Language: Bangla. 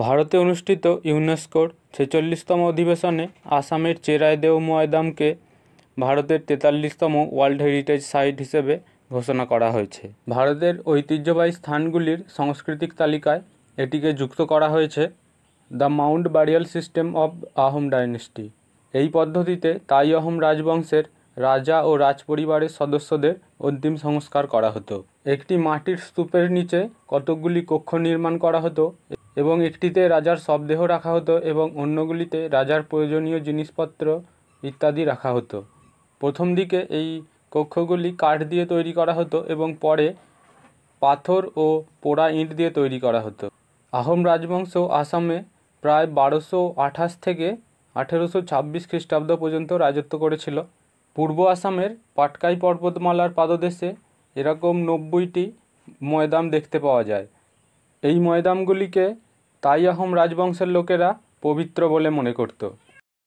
ভারতে অনুষ্ঠিত ইউনেস্কোর 46তম অধিবেশনে আসামের চেরাই ময়দামকে ভারতের 43তম ওয়ার্ল্ড হেরিটেজ সাইট হিসেবে ঘোষণা করা হয়েছে। ভারতের ঐতিহ্যবাহী স্থানগুলির সাংস্কৃতিক তালিকায় এটিকে যুক্ত করা হয়েছে the Mount burial system of Ahom dynasty. এই পদ্ধতিতে তাই আহোম রাজবংশের রাজা ও রাজপরিবারের সদস্যদের অন্তিম সংস্কার করা হতো। একটি মাটির স্তূপের নিচে কতকগুলি কক্ষ নির্মাণ করা হতো এবং একটিতে রাজার শবদেহ রাখা হতো এবং অন্যগুলিতে রাজার প্রয়োজনীয় জিনিসপত্র ইত্যাদি রাখা হতো। প্রথম দিকে এই কক্ষগুলি কাঠ দিয়ে তৈরি করা হতো এবং পরে পাথর ও পোড়া ইট দিয়ে তৈরি করা হতো। আহোম রাজবংশ আসামে প্রায় 1228 থেকে 1826 খ্রিস্টাব্দ পর্যন্ত রাজত্ব করেছিল। পূর্ব আসামের পাটকাই পর্বতমালার পাদদেশে এরকম 90টি ময়দাম দেখতে পাওয়া যায়। এই ময়দামগুলিকে তাই আহোম রাজবংশের লোকেরা পবিত্র বলে মনে করত।